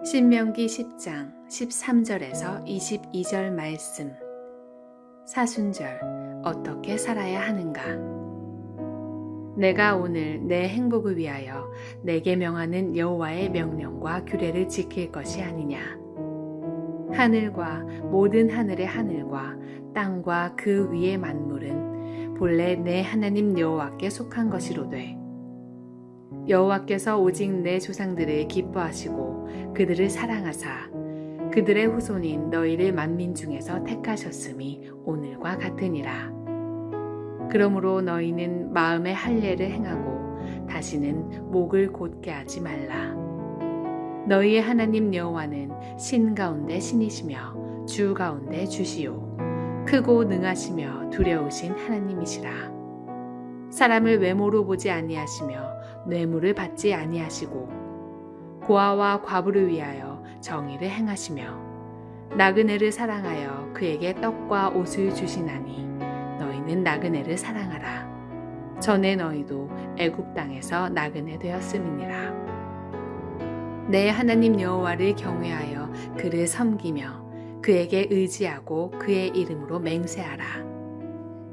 신명기 10장 13절에서 22절 말씀. 사순절 어떻게 살아야 하는가? 내가 오늘 내 행복을 위하여 내게 명하는 여호와의 명령과 규례를 지킬 것이 아니냐. 하늘과 모든 하늘의 하늘과 땅과 그 위의 만물은 본래 내 하나님 여호와께 속한 것이로되 여호와께서 오직 내 조상들을 기뻐하시고 그들을 사랑하사 그들의 후손인 너희를 만민 중에서 택하셨음이 오늘과 같으니라. 그러므로 너희는 마음의 할례를 행하고 다시는 목을 곧게 하지 말라. 너희의 하나님 여호와는 신 가운데 신이시며 주 가운데 주시요 크고 능하시며 두려우신 하나님이시라. 사람을 외모로 보지 아니하시며 뇌물을 받지 아니하시고 고아와 과부를 위하여 정의를 행하시며 나그네를 사랑하여 그에게 떡과 옷을 주시나니 너희는 나그네를 사랑하라. 전에 너희도 애굽 땅에서 나그네 되었음이니라. 내 하나님 여호와를 경외하여 그를 섬기며 그에게 의지하고 그의 이름으로 맹세하라.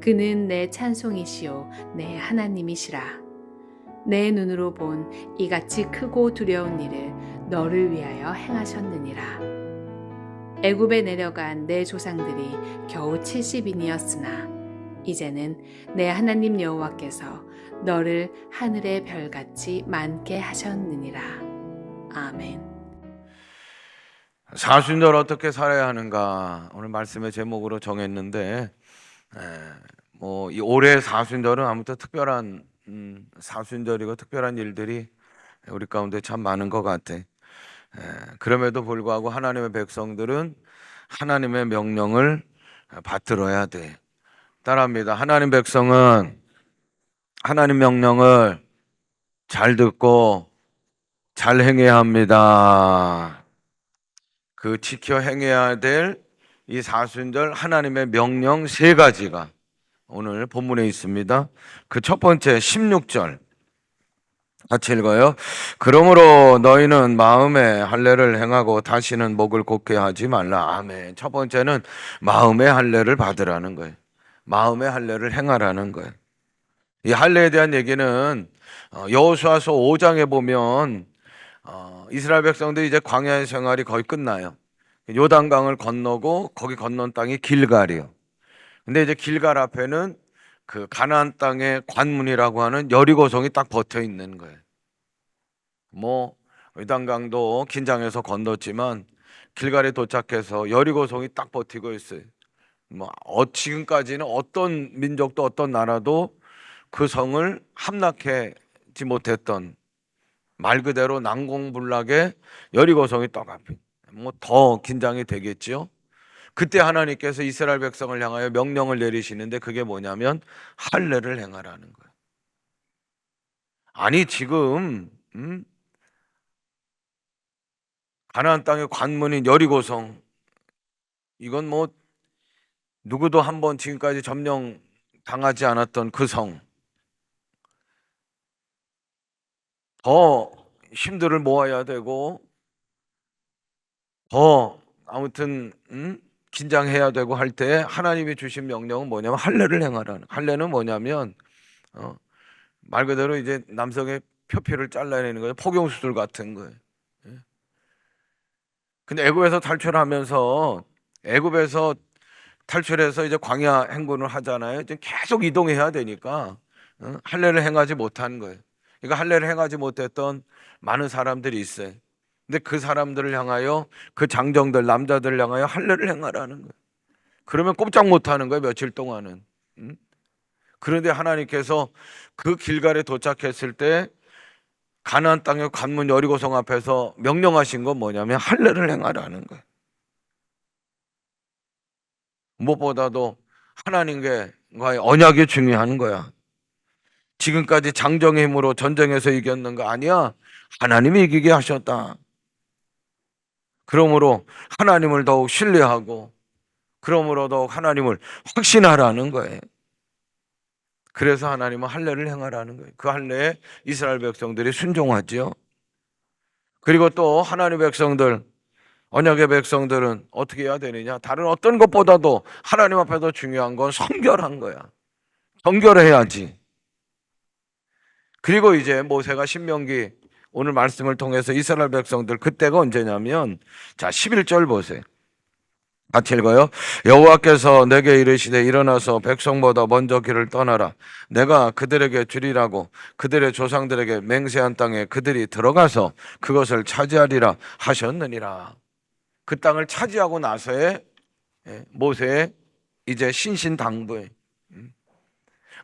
그는 내 찬송이시요 내 하나님이시라. 내 눈으로 본 이같이 크고 두려운 일을 너를 위하여 행하셨느니라. 애굽에 내려간 내 조상들이 겨우 70인이었으나 이제는 내 하나님 여호와께서 너를 하늘의 별같이 많게 하셨느니라. 아멘. 사순절 어떻게 살아야 하는가 오늘 말씀의 제목으로 정했는데 이 올해 사순절은 아무튼 특별한 사순절이고 특별한 일들이 우리 가운데 참 많은 것 같아. 그럼에도 불구하고 하나님의 백성들은 하나님의 명령을 받들어야 돼. 따라합니다. 하나님 백성은 하나님 명령을 잘 듣고 잘 행해야 합니다. 그 지켜 행해야 될 이 사순절 하나님의 명령 3가지가 오늘 본문에 있습니다. 그 첫 번째 16절 같이 읽어요. 그러므로 너희는 마음의 할례를 행하고 다시는 목을 곧게 하지 말라. 아멘. 첫 번째는 마음의 할례를 받으라는 거예요. 마음의 할례를 행하라는 거예요. 이 할례에 대한 얘기는 여호수아서 5장에 보면 이스라엘 백성들이 이제 광야의 생활이 거의 끝나요. 요단강을 건너고 거기 건넌 땅이 길갈이요. 근데 이제 길갈 앞에는 그 가나안 땅의 관문이라고 하는 여리고성이 딱 붙어 있는 거예요. 요단강도 긴장해서 건넜지만 길갈에 도착해서 여리고성이 딱 버티고 있어요. 지금까지는 어떤 민족도 어떤 나라도 그 성을 함락하지 못했던 말 그대로 난공불락의 여리고성이 딱 앞에 더 긴장이 되겠죠. 그때 하나님께서 이스라엘 백성을 향하여 명령을 내리시는데 그게 뭐냐면 할례를 행하라는 거예요. 아니 지금 가나안 땅의 관문인 여리고성 이건 누구도 한번 지금까지 점령 당하지 않았던 그 성, 더 힘들을 모아야 되고 더 아무튼 긴장해야 되고 할 때 하나님이 주신 명령은 뭐냐면 할례를 행하라는. 할례는 뭐냐면 말 그대로 이제 남성의 표피를 잘라내는 거예요. 포경수술 같은 거예요. 근데 애굽에서 탈출해서 이제 광야 행군을 하잖아요. 이제 계속 이동해야 되니까 할례를 행하지 못한 거예요. 그러니까 할례를 행하지 못했던 많은 사람들이 있어요. 근데 그 사람들을 향하여 그 장정들 남자들을 향하여 할례를 행하라는 거예요. 그러면 꼼짝 못하는 거예요. 며칠 동안은. 그런데 하나님께서 그 길갈에 도착했을 때 가나안 땅의 관문 여리고성 앞에서 명령하신 건 뭐냐면 할례를 행하라는 거예요. 무엇보다도 하나님과의 언약이 중요한 거야. 지금까지 장정의 힘으로 전쟁에서 이겼는 거 아니야. 하나님이 이기게 하셨다. 그러므로 하나님을 더욱 신뢰하고 그러므로 더욱 하나님을 확신하라는 거예요. 그래서 하나님은 할례를 행하라는 거예요. 그 할례에 이스라엘 백성들이 순종하죠. 그리고 또 하나님의 백성들, 언약의 백성들은 어떻게 해야 되느냐? 다른 어떤 것보다도 하나님 앞에서 중요한 건 성결한 거야. 정결해야지. 그리고 이제 모세가 신명기 오늘 말씀을 통해서 이스라엘 백성들 그때가 언제냐면, 자 11절 보세요. 같이 읽어요. 여호와께서 내게 이르시되 일어나서 백성보다 먼저 길을 떠나라. 내가 그들에게 주리라고 그들의 조상들에게 맹세한 땅에 그들이 들어가서 그것을 차지하리라 하셨느니라. 그 땅을 차지하고 나서의 모세의 이제 신신당부에,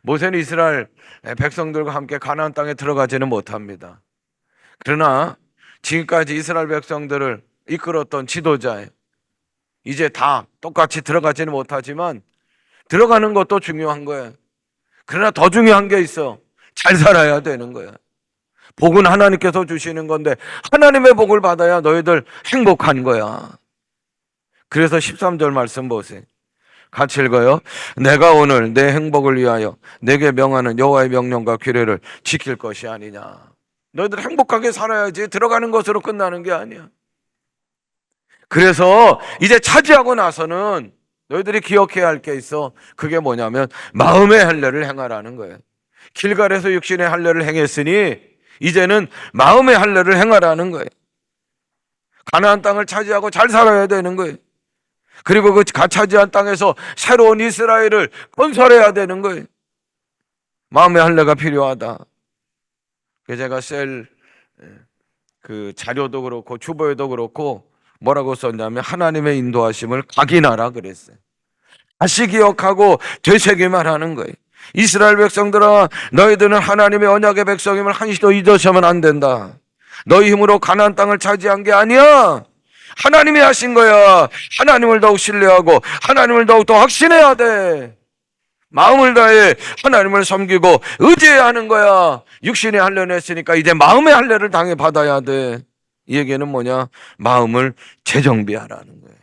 모세는 이스라엘 백성들과 함께 가나안 땅에 들어가지는 못합니다. 그러나 지금까지 이스라엘 백성들을 이끌었던 지도자예요. 이제 다 똑같이 들어가지는 못하지만 들어가는 것도 중요한 거예요. 그러나 더 중요한 게 있어. 잘 살아야 되는 거야. 복은 하나님께서 주시는 건데 하나님의 복을 받아야 너희들 행복한 거야. 그래서 13절 말씀 보세요. 같이 읽어요. 내가 오늘 내 행복을 위하여 내게 명하는 여호와의 명령과 규례를 지킬 것이 아니냐. 너희들 행복하게 살아야지 들어가는 것으로 끝나는 게 아니야. 그래서 이제 차지하고 나서는 너희들이 기억해야 할 게 있어. 그게 뭐냐면 마음의 할례를 행하라는 거예요. 길갈에서 육신의 할례를 행했으니 이제는 마음의 할례를 행하라는 거예요. 가나안 땅을 차지하고 잘 살아야 되는 거예요. 그리고 그 차지한 땅에서 새로운 이스라엘을 건설해야 되는 거예요. 마음의 할례가 필요하다. 제가 그 자료도 그렇고 주보에도 그렇고 뭐라고 썼냐면 하나님의 인도하심을 각인하라 그랬어요. 다시 기억하고 되새기만 하는 거예요. 이스라엘 백성들아, 너희들은 하나님의 언약의 백성임을 한시도 잊으시면 안 된다. 너희 힘으로 가나안 땅을 차지한 게 아니야. 하나님이 하신 거야. 하나님을 더욱 신뢰하고 하나님을 더욱 더 확신해야 돼. 마음을 다해 하나님을 섬기고 의지해야 하는 거야. 육신의 할례를 했으니까 이제 마음의 할례를 당해 받아야 돼. 이 얘기는 뭐냐? 마음을 재정비하라는 거예요.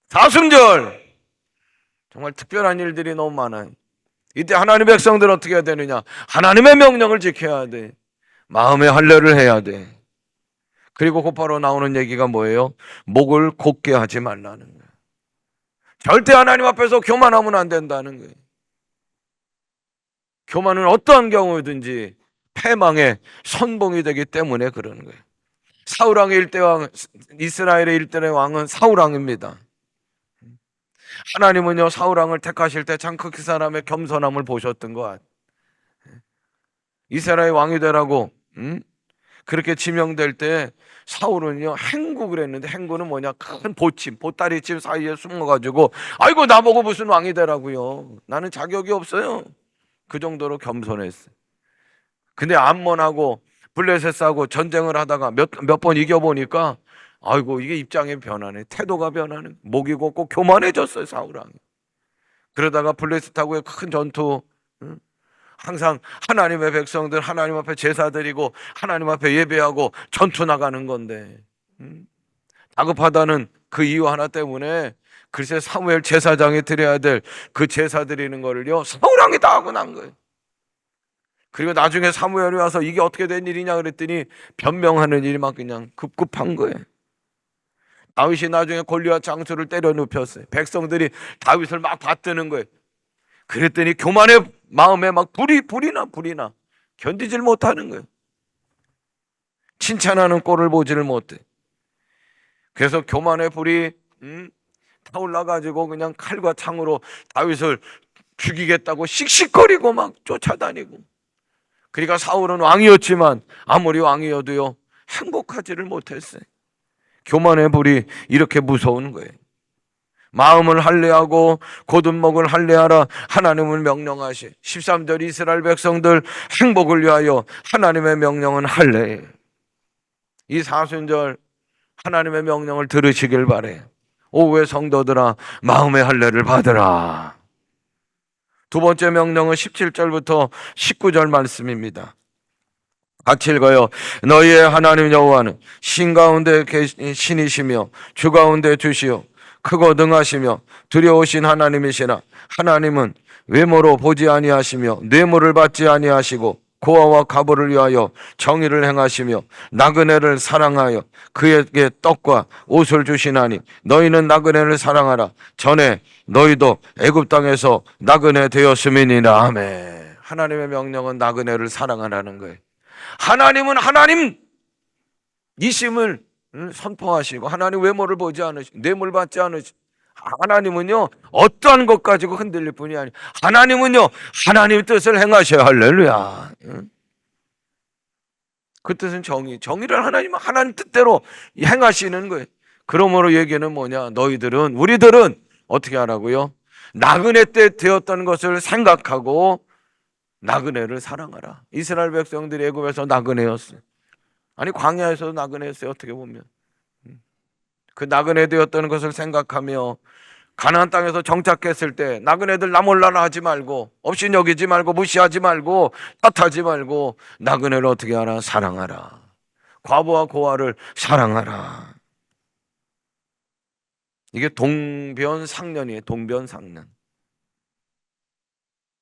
사순절 정말 특별한 일들이 너무 많아요. 이때 하나님의 백성들은 어떻게 해야 되느냐? 하나님의 명령을 지켜야 돼. 마음의 할례를 해야 돼. 그리고 곧바로 나오는 얘기가 뭐예요? 목을 곧게 하지 말라는 거예요. 절대 하나님 앞에서 교만하면 안 된다는 거예요. 교만은 어떠한 경우든지 패망의 선봉이 되기 때문에 그러는 거예요. 사울왕의 일대왕, 이스라엘의 일대의 왕은 사울왕입니다. 하나님은요 사울왕을 택하실 때 참 그 사람의 겸손함을 보셨던 것 같아요. 이스라엘 왕이 되라고 그렇게 지명될 때 사울은요 행국을 했는데, 행구는 뭐냐? 큰 보침, 보따리집 사이에 숨어가지고 아이고 나보고 무슨 왕이 되라고요. 나는 자격이 없어요. 그 정도로 겸손했어요. 근데 암몬하고 블레셋하고 전쟁을 하다가 몇 번 이겨보니까 아이고 이게 입장이 변하네. 태도가 변하네. 목이 곧고 교만해졌어요 사울왕이. 그러다가 블레셋하고의 큰 전투, 항상 하나님의 백성들 하나님 앞에 제사 드리고 하나님 앞에 예배하고 전투 나가는 건데 다급하다는 그 이유 하나 때문에 글쎄 사무엘 제사장이 드려야 될 그 제사 드리는 거를요 사울왕이 다 하고 난 거예요. 그리고 나중에 사무엘이 와서 이게 어떻게 된 일이냐 그랬더니 변명하는 일이 막 그냥 급급한 거예요. 다윗이 나중에 골리앗 장수를 때려 눕혔어요. 백성들이 다윗을 막 받드는 거예요. 그랬더니 교만의 마음에 막 불이 나 견디질 못하는 거예요. 칭찬하는 꼴을 보지를 못해. 그래서 교만의 불이 타올라가지고 그냥 칼과 창으로 다윗을 죽이겠다고 씩씩거리고 막 쫓아다니고. 그러니까 사울은 왕이었지만 아무리 왕이어도요 행복하지를 못했어요. 교만의 불이 이렇게 무서운 거예요. 마음을 할례하고 곧은목을 할례하라 하나님을 명령하시. 13절 이스라엘 백성들 행복을 위하여 하나님의 명령은 할례예요. 이 사순절 하나님의 명령을 들으시길 바래요. 오후에 성도들아 마음의 할례를 받으라. 두 번째 명령은 17절부터 19절 말씀입니다. 같이 읽어요. 너희의 하나님 여호와는 신 가운데 신이시며 주 가운데 주시오 크고 능하시며 두려우신 하나님이시나 하나님은 외모로 보지 아니하시며 뇌물을 받지 아니하시고 고아와 과부를 위하여 정의를 행하시며 나그네를 사랑하여 그에게 떡과 옷을 주시나니 너희는 나그네를 사랑하라. 전에 너희도 애굽 땅에서 나그네 되었음이니라. 아멘. 하나님의 명령은 나그네를 사랑하라는 거예요. 하나님은 하나님 이심을 선포하시고 하나님 외모를 보지 않으시고 뇌물 받지 않으시고 하나님은요 어떠한 것 가지고 흔들릴 뿐이 아니에요. 하나님은요 하나님의 뜻을 행하셔야. 할렐루야. 그 뜻은 정의를 하나님은 하나님 뜻대로 행하시는 거예요. 그러므로 얘기는 뭐냐, 우리들은 어떻게 하라고요? 나그네 때 되었던 것을 생각하고 나그네를 사랑하라. 이스라엘 백성들이 애굽에서 나그네였어요. 아니 광야에서도 나그네였어요. 어떻게 보면 그 나그네 되었던 것을 생각하며 가나안 땅에서 정착했을 때 나그네들 나 몰라라 하지 말고 없인 여기지 말고 무시하지 말고 탓하지 말고 나그네를 어떻게 하라? 사랑하라. 과부와 고아를 사랑하라. 이게 동변상련이에요. 동변상련.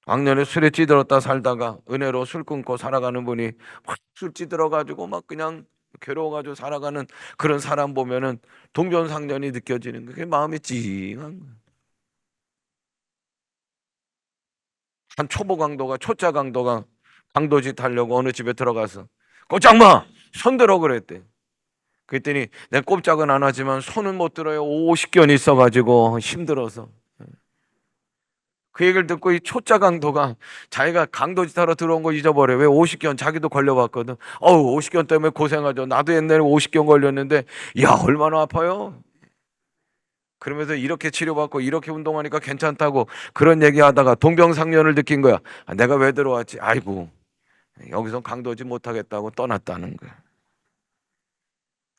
왕년에 술에 찌들었다 살다가 은혜로 술 끊고 살아가는 분이 술 찌들어가지고 막 그냥 괴로워가지고 살아가는 그런 사람 보면은 동변상련이 느껴지는 거예요. 그게 마음이 찡한 거예요. 한 초보 강도가 초짜 강도가 강도짓 하려고 어느 집에 들어가서 꼼짝마 손 들어 그랬대. 그랬더니 내 꼼짝은 안 하지만 손은 못 들어요. 50견이 있어가지고 힘들어서. 그 얘기를 듣고 이 초짜 강도가 자기가 강도짓 하러 들어온 거 잊어버려. 왜 50견 자기도 걸려봤거든. 50견 때문에 고생하죠. 나도 옛날에 50견 걸렸는데 야 얼마나 아파요. 그러면서 이렇게 치료받고 이렇게 운동하니까 괜찮다고 그런 얘기하다가 동병상련을 느낀 거야. 내가 왜 들어왔지? 아이고 여기서 강도짓 못하겠다고 떠났다는 거야.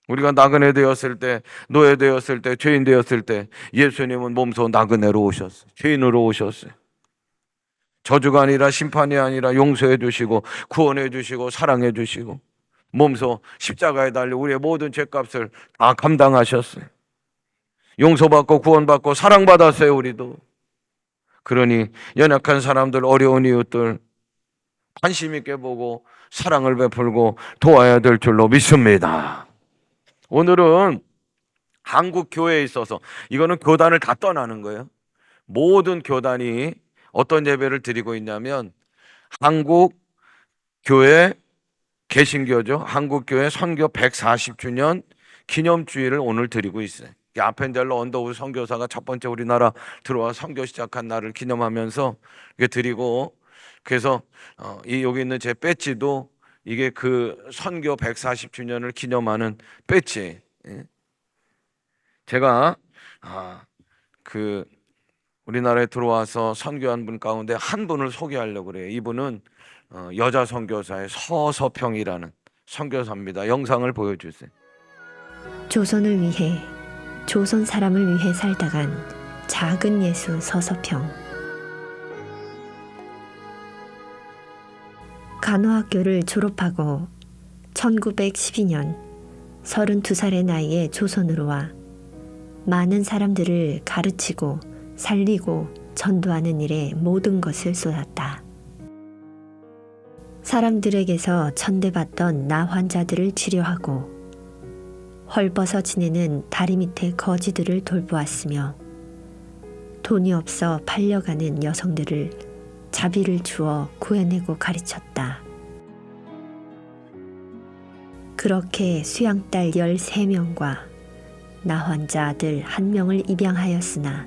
우리가 나그네 되었을 때, 노예 되었을 때, 죄인 되었을 때 예수님은 몸소 나그네로 오셨어요. 죄인으로 오셨어요. 저주가 아니라 심판이 아니라 용서해 주시고 구원해 주시고 사랑해 주시고 몸소 십자가에 달려 우리의 모든 죄값을 다 감당하셨어요. 용서받고 구원받고 사랑받았어요. 우리도. 그러니 연약한 사람들, 어려운 이웃들 관심 있게 보고 사랑을 베풀고 도와야 될 줄로 믿습니다. 오늘은 한국 교회에 있어서 이거는 교단을 다 떠나는 거예요. 모든 교단이 어떤 예배를 드리고 있냐면 한국 교회 개신교죠. 한국 교회 선교 140주년 기념주일을 오늘 드리고 있어요. 아펜젤러 언더우드 선교사가 첫 번째 우리나라 들어와 선교 시작한 날을 기념하면서 이게 드리고, 그래서 여기 있는 제 배지도 이게 그 선교 140주년을 기념하는 배지. 제가 그 우리나라에 들어와서 선교한 분 가운데 한 분을 소개하려고 그래요. 이분은 여자 선교사의 서서평이라는 선교사입니다. 영상을 보여주세요. 조선을 위해, 조선 사람을 위해 살다간 작은 예수 서서평. 간호학교를 졸업하고 1912년 32살의 나이에 조선으로 와 많은 사람들을 가르치고 살리고 전도하는 일에 모든 것을 쏟았다. 사람들에게서 천대받던 나 환자들을 치료하고 헐벗어 지내는 다리 밑에 거지들을 돌보았으며 돈이 없어 팔려가는 여성들을 자비를 주어 구해내고 가르쳤다. 그렇게 수양딸 13명과 나 환자 아들 1명을 입양하였으나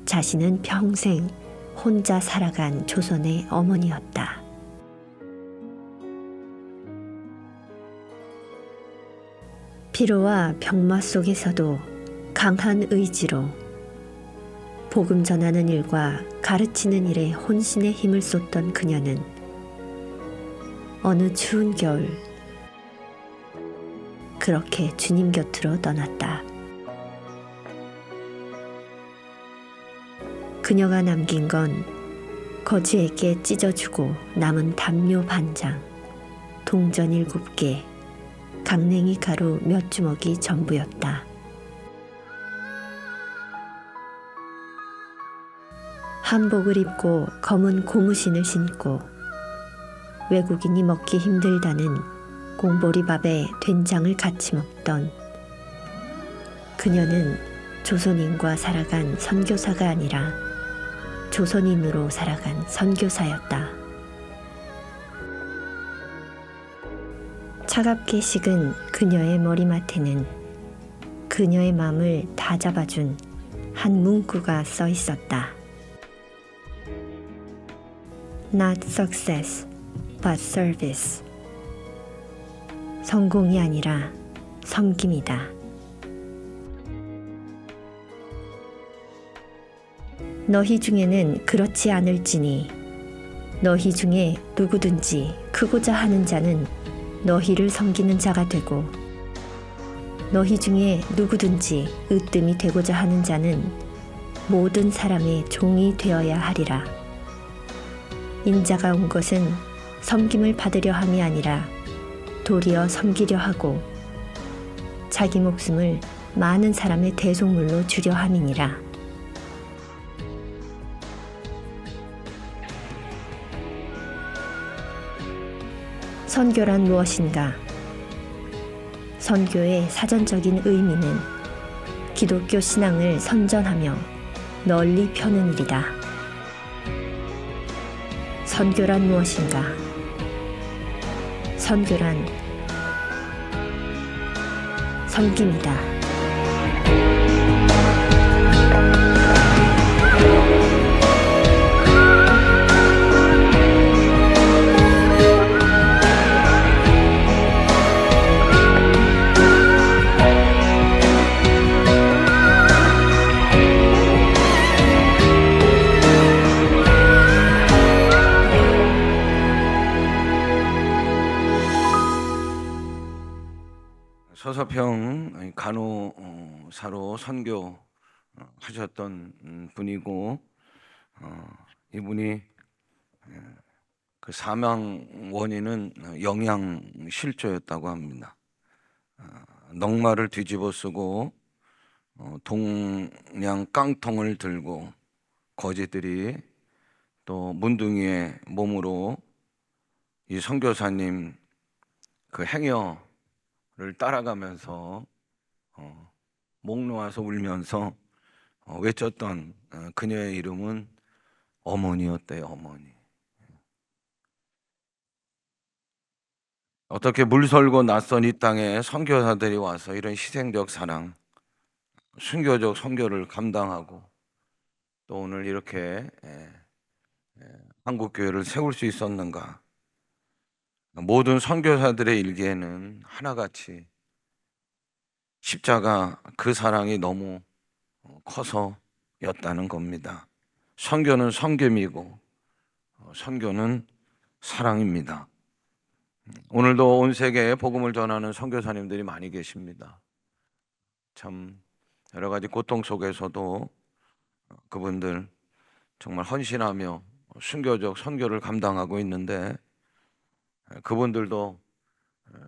자신은 평생 혼자 살아간 조선의 어머니였다. 피로와 병마 속에서도 강한 의지로 복음 전하는 일과 가르치는 일에 혼신의 힘을 쏟던 그녀는 어느 추운 겨울 그렇게 주님 곁으로 떠났다. 그녀가 남긴 건 거지에게 찢어주고 남은 담요 반장, 동전 7개, 강냉이 가루 몇 주먹이 전부였다. 한복을 입고 검은 고무신을 신고 외국인이 먹기 힘들다는 공보리밥에 된장을 같이 먹던 그녀는 조선인과 살아간 선교사가 아니라 조선인으로 살아간 선교사였다. 차갑게 식은 그녀의 머리맡에는 그녀의 마음을 다 잡아준 한 문구가 써 있었다. Not success, but service. 성공이 아니라 섬김이다. 너희 중에는 그렇지 않을지니 너희 중에 누구든지 크고자 하는 자는 너희를 섬기는 자가 되고 너희 중에 누구든지 으뜸이 되고자 하는 자는 모든 사람의 종이 되어야 하리라. 인자가 온 것은 섬김을 받으려 함이 아니라 도리어 섬기려 하고 자기 목숨을 많은 사람의 대속물로 주려 함이니라. 선교란 무엇인가? 선교의 사전적인 의미는 기독교 신앙을 선전하며 널리 펴는 일이다. 선교란 무엇인가? 선교란 섬김이다. 서서평 간호사로 선교 하셨던 분이고 이분이 그 사망 원인은 영양실조였다고 합니다. 넉마를 뒤집어 쓰고 동양 깡통을 들고 거지들이 또 문둥이의 몸으로 이 선교사님 그 행여를 따라가면서 목 놓아서 울면서 외쳤던 그녀의 이름은 어머니였대요. 어머니. 어떻게 물설고 낯선 이 땅에 선교사들이 와서 이런 희생적 사랑, 순교적 선교를 감당하고 또 오늘 이렇게 한국교회를 세울 수 있었는가? 모든 선교사들의 일기에는 하나같이 십자가 그 사랑이 너무 커서였다는 겁니다. 선교는 섬김이고 선교는 사랑입니다. 오늘도 온 세계에 복음을 전하는 선교사님들이 많이 계십니다. 참 여러 가지 고통 속에서도 그분들 정말 헌신하며 순교적 선교를 감당하고 있는데 그분들도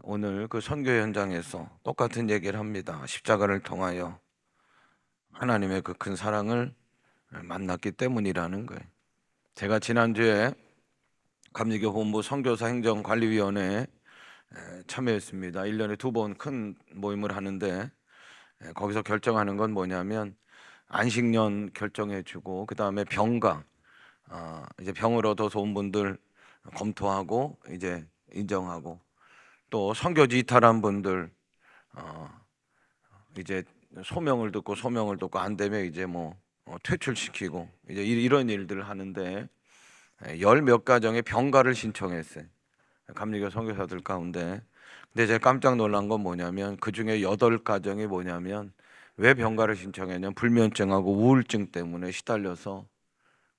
오늘 그 선교 현장에서 똑같은 얘기를 합니다. 십자가를 통하여 하나님의 그 큰 사랑을 만났기 때문이라는 거예요. 제가 지난주에 감리교 본부 선교사 행정관리위원회에 참여했습니다. 1년에 2번 큰 모임을 하는데 거기서 결정하는 건 뭐냐면 안식년 결정해주고 그 다음에 병가 이제 병을 얻어서 온 분들 검토하고 이제 인정하고 또 선교지 이탈한 분들 이제 소명을 듣고 안 되면 이제 뭐 퇴출시키고 이제 이런 일들을 하는데 10몇 가정의 병가를 신청했어요. 감리교 선교사들 가운데. 근데 제가 깜짝 놀란 건 뭐냐면 그 중에 8가정이 뭐냐면 왜 병가를 신청했냐면 불면증하고 우울증 때문에 시달려서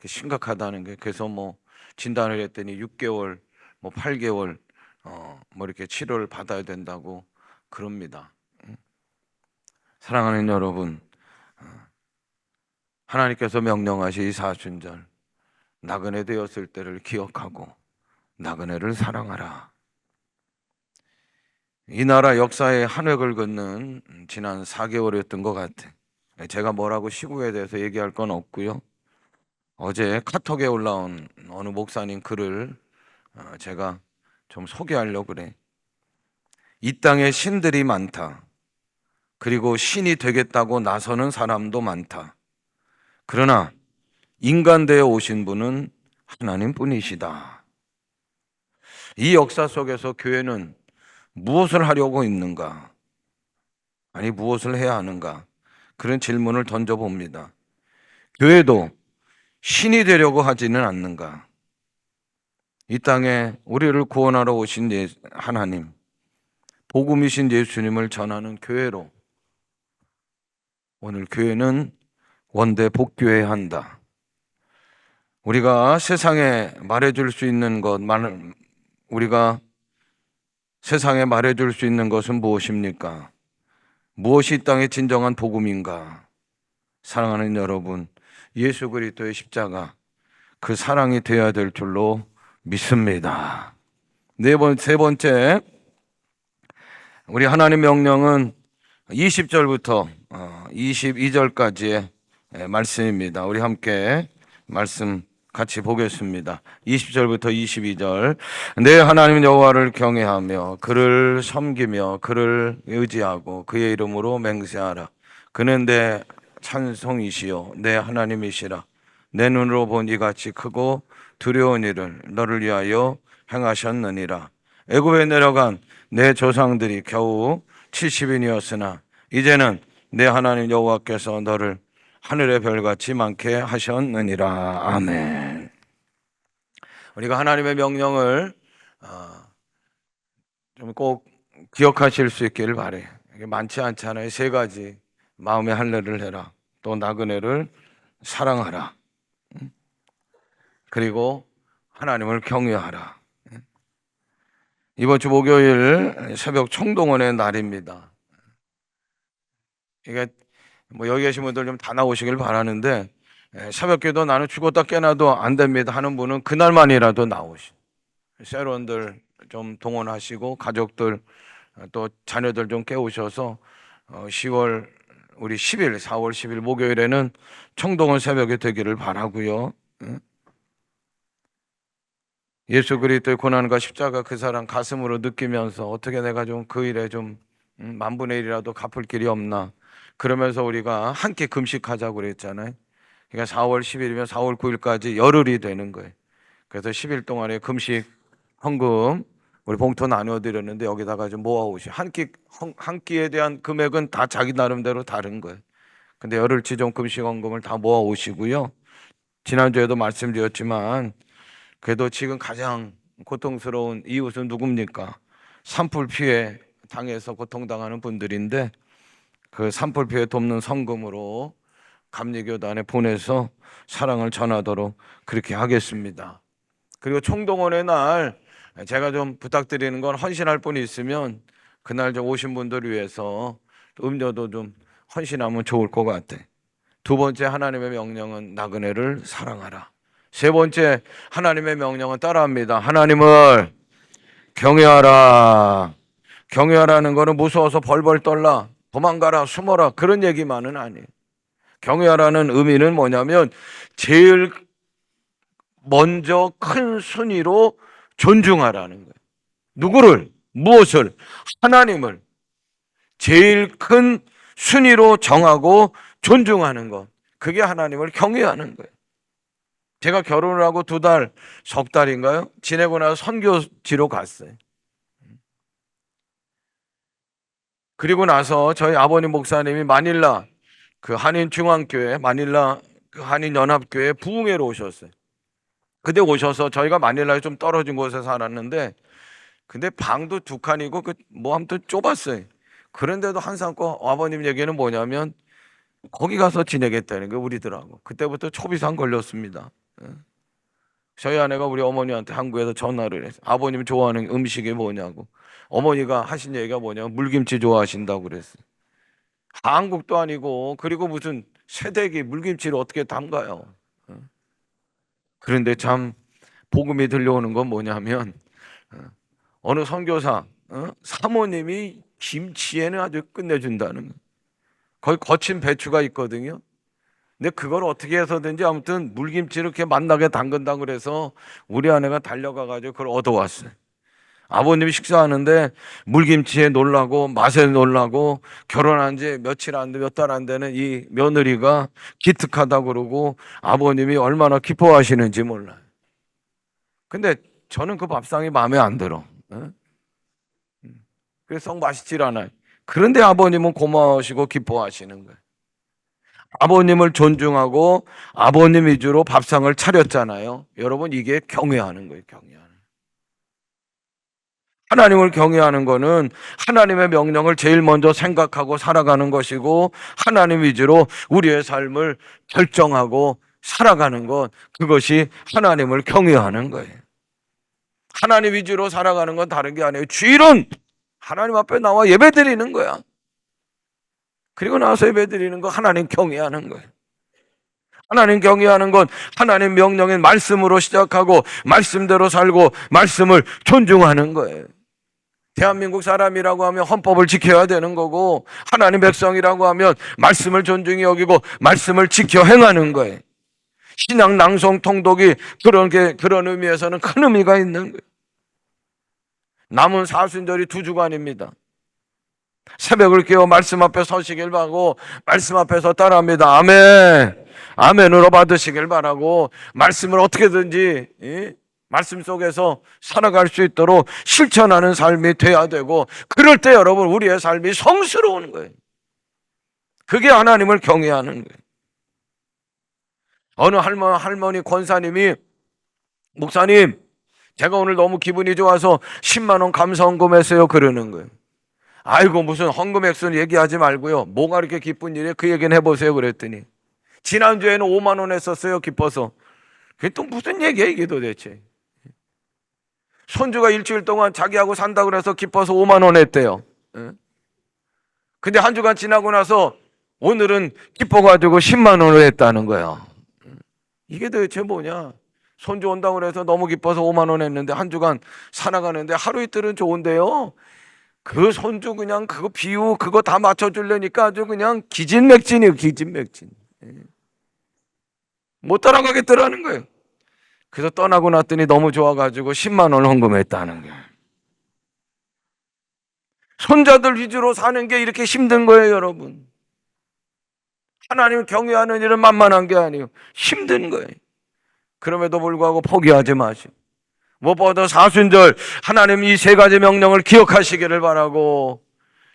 심각하다는 게. 그래서 뭐 진단을 했더니 6개월 뭐 8개월 뭐 이렇게 치료를 받아야 된다고 그럽니다. 사랑하는 여러분, 하나님께서 명령하신 이 사순절 나그네 되었을 때를 기억하고 나그네를 사랑하라. 이 나라 역사의 한 획을 긋는 지난 4개월이었던 것 같아. 제가 뭐라고 시국에 대해서 얘기할 건 없고요. 어제 카톡에 올라온 어느 목사님 글을 제가 좀 소개하려고 그래. 이 땅에 신들이 많다. 그리고 신이 되겠다고 나서는 사람도 많다. 그러나 인간 되어 오신 분은 하나님뿐이시다. 이 역사 속에서 교회는 무엇을 하려고 있는가? 아니, 무엇을 해야 하는가? 그런 질문을 던져봅니다. 교회도 신이 되려고 하지는 않는가? 이 땅에 우리를 구원하러 오신 하나님, 복음이신 예수님을 전하는 교회로 오늘 교회는 원대 복교해야 한다. 우리가 세상에 말해줄 수 있는 것, 우리가 세상에 말해줄 수 있는 것은 무엇입니까? 무엇이 이 땅의 진정한 복음인가? 사랑하는 여러분, 예수 그리스도의 십자가, 그 사랑이 되어야 될 줄로 믿습니다. 세 번째, 우리 하나님의 명령은 20절부터 22절까지의 말씀입니다. 우리 함께 말씀 같이 보겠습니다. 20절부터 22절. 내 하나님 여호와를 경외하며 그를 섬기며 그를 의지하고 그의 이름으로 맹세하라. 그는 내 찬송이시요 내 하나님이시라. 내 눈으로 본 이같이 크고 두려운 일을 너를 위하여 행하셨느니라. 애굽에 내려간 내 조상들이 겨우 70인이었으나 이제는 내 하나님 여호와께서 너를 하늘의 별같이 많게 하셨느니라. 아멘. 우리가 하나님의 명령을 좀 꼭 기억하실 수 있기를 바래. 이게 많지 않잖아요. 세 가지. 마음의 할례를 해라. 또 나그네를 사랑하라. 그리고 하나님을 경외하라. 이번 주 목요일 새벽 총동원의 날입니다. 이게 여기 계신 분들 좀 다 나오시길 바라는데, 새벽기도 나는 죽었다 깨나도 안 됩니다 하는 분은 그날만이라도 나오시. 세론들 좀 동원하시고 가족들 또 자녀들 좀 깨우셔서 4월 10일 목요일에는 총동원 새벽이 되기를 바라고요. 예수 그리스도의 고난과 십자가 그 사랑 가슴으로 느끼면서 어떻게 내가 좀 그 일에 좀 만분의 1이라도 갚을 길이 없나, 그러면서 우리가 함께 금식하자고 그랬잖아요. 그러니까 4월 10일이면 4월 9일까지 열흘이 되는 거예요. 그래서 10일 동안에 금식 헌금 우리 봉투 나눠드렸는데 여기다가 좀 모아오시. 한 끼에 대한 금액은 다 자기 나름대로 다른 거예요. 근데 열흘치 좀 금식 헌금을 다 모아오시고요. 지난주에도 말씀드렸지만 그래도 지금 가장 고통스러운 이웃은 누굽니까? 산불 피해 당해서 고통당하는 분들인데, 그 산불 피해 돕는 성금으로 감리교단에 보내서 사랑을 전하도록 그렇게 하겠습니다. 그리고 총동원의 날 제가 좀 부탁드리는 건, 헌신할 분이 있으면 그날 좀 오신 분들을 위해서 음료도 좀 헌신하면 좋을 것 같아. 두 번째 하나님의 명령은 나그네를 사랑하라. 세 번째 하나님의 명령은 따라합니다. 하나님을 경외하라. 경외하라는 거는 무서워서 벌벌 떨라, 도망가라, 숨어라, 그런 얘기만은 아니에요. 경외하라는 의미는 뭐냐면 제일 먼저 큰 순위로 존중하라는 거예요. 누구를? 무엇을? 하나님을 제일 큰 순위로 정하고 존중하는 것. 그게 하나님을 경외하는 거예요. 제가 결혼을 하고 석 달인가요? 지내고 나서 선교지로 갔어요. 그리고 나서 저희 아버님 목사님이 마닐라 그 한인 중앙교회, 마닐라 그 한인 연합교회 부흥회로 오셨어요. 그때 오셔서 저희가 마닐라에 좀 떨어진 곳에 살았는데, 근데 방도 2칸이고 아무튼 좁았어요. 그런데도 항상 아버님 얘기는 뭐냐면 거기 가서 지내겠다는 게 우리들하고. 그때부터 초비상 걸렸습니다. 저희 아내가 우리 어머니한테 한국에서 전화를 했어요. 아버님 좋아하는 음식이 뭐냐고. 어머니가 하신 얘기가 뭐냐면 물김치 좋아하신다고 그랬어요. 한국도 아니고, 그리고 무슨 새댁이 물김치를 어떻게 담가요. 그런데 참 복음이 들려오는 건 뭐냐면 어느 선교사 사모님이 김치에는 아주 끝내준다는 거예요. 거기 거친 배추가 있거든요. 근데 그걸 어떻게 해서든지 아무튼 물김치를 이렇게 맛나게 담근다고 그래서 우리 아내가 달려가가지고 그걸 얻어왔어요. 아버님이 식사하는데 물김치에 놀라고 맛에 놀라고 결혼한 지 며칠 안 돼, 몇 달 안 되는 이 며느리가 기특하다 그러고 아버님이 얼마나 기뻐하시는지 몰라요. 근데 저는 그 밥상이 마음에 안 들어. 그래서 썩 맛있질 않아요. 그런데 아버님은 고마우시고 기뻐하시는 거예요. 아버님을 존중하고 아버님 위주로 밥상을 차렸잖아요. 여러분, 이게 경외하는 거예요. 경외하는. 하나님을 경외하는 거는 하나님의 명령을 제일 먼저 생각하고 살아가는 것이고, 하나님 위주로 우리의 삶을 결정하고 살아가는 것, 그것이 하나님을 경외하는 거예요. 하나님 위주로 살아가는 건 다른 게 아니에요. 주일은 하나님 앞에 나와 예배 드리는 거야. 그리고 나서 예배 드리는 거 하나님 경외하는 거예요. 하나님 경외하는 건 하나님 명령인 말씀으로 시작하고 말씀대로 살고 말씀을 존중하는 거예요. 대한민국 사람이라고 하면 헌법을 지켜야 되는 거고, 하나님 백성이라고 하면 말씀을 존중히 여기고 말씀을 지켜 행하는 거예요. 신앙 낭송 통독이 그런 의미에서는 큰 의미가 있는 거예요. 남은 사순절이 2주간입니다. 새벽을 깨워 말씀 앞에 서시길 바라고 말씀 앞에서 따라합니다. 아멘. 아멘으로 받으시길 바라고 말씀을 어떻게든지 말씀 속에서 살아갈 수 있도록 실천하는 삶이 돼야 되고, 그럴 때 여러분 우리의 삶이 성스러운 거예요. 그게 하나님을 경외하는 거예요. 어느 할머니 권사님이, 목사님 제가 오늘 너무 기분이 좋아서 10만 원 감사헌금했어요 그러는 거예요. 아이고 무슨 헌금 액수는 얘기하지 말고요, 뭐가 이렇게 기쁜 일이에요 그 얘기는 해보세요 그랬더니, 지난주에는 5만 원 했었어요 기뻐서. 그게 또 무슨 얘기야 이게 도대체. 손주가 일주일 동안 자기하고 산다고 그래서 기뻐서 5만 원 했대요. 근데 한 주간 지나고 나서 오늘은 기뻐가지고 10만 원을 했다는 거예요. 이게 도대체 뭐냐. 손주 온다고 그래서 너무 기뻐서 5만 원 했는데 한 주간 살아가는데 하루 이틀은 좋은데요, 그 손주 그냥 그거 비유 그거 다 맞춰주려니까 아주 그냥 기진맥진이에요. 기진맥진. 못 따라가겠더라는 거예요. 그래서 떠나고 났더니 너무 좋아가지고 10만 원 헌금했다는 거예요. 손자들 위주로 사는 게 이렇게 힘든 거예요 여러분. 하나님을 경외하는 일은 만만한 게 아니에요. 힘든 거예요. 그럼에도 불구하고 포기하지 마시고, 무엇보다 사순절 하나님 이 3가지 명령을 기억하시기를 바라고,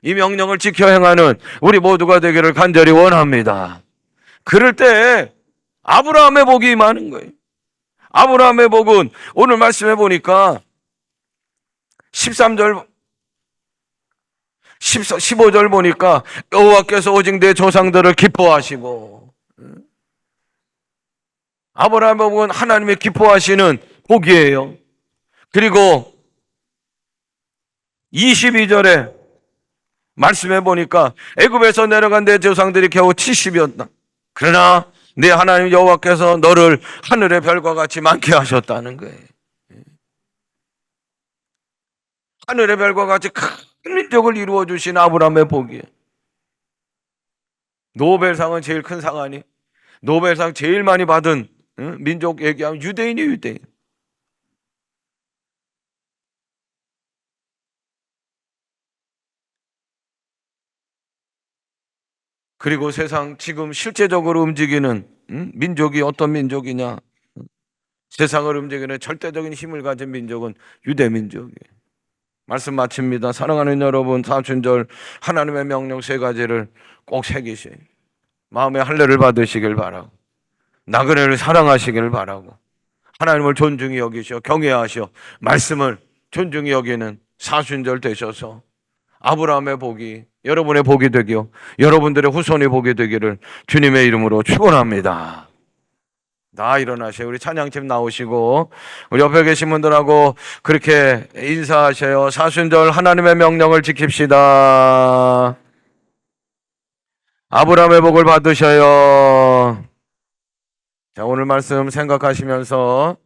이 명령을 지켜 행하는 우리 모두가 되기를 간절히 원합니다. 그럴 때 아브라함의 복이 임하는 거예요. 아브라함의 복은 오늘 말씀해 보니까 13절 15절 보니까 여호와께서 오직 내 조상들을 기뻐하시고, 아브라함의 복은 하나님의 기뻐하시는 복이에요. 그리고 22절에 말씀해 보니까 애굽에서 내려간 내 조상들이 겨우 70이었다. 그러나 내 하나님 여호와께서 너를 하늘의 별과 같이 많게 하셨다는 거예요. 하늘의 별과 같이 큰 민족을 이루어 주신 아브라함의 복이에요. 노벨상은 제일 큰 상 아니? 노벨상 제일 많이 받은 민족 얘기하면 유대인이에요, 유대인. 그리고 세상 지금 실제적으로 움직이는 민족이 어떤 민족이냐? 세상을 움직이는 절대적인 힘을 가진 민족은 유대민족이에요. 말씀 마칩니다. 사랑하는 여러분, 사순절 하나님의 명령 3가지를 꼭 새기세요. 마음의 할례를 받으시길 바라고, 나그네를 사랑하시길 바라고, 하나님을 존중히 여기셔 경외하셔 말씀을 존중히 여기는 사순절 되셔서 아브라함의 복이 여러분의 복이 되기요, 여러분들의 후손이 복이 되기를 주님의 이름으로 축원합니다. 다 일어나세요. 우리 찬양팀 나오시고 우리 옆에 계신 분들하고 그렇게 인사하셔요. 사순절 하나님의 명령을 지킵시다. 아브라함의 복을 받으셔요. 자, 오늘 말씀 생각하시면서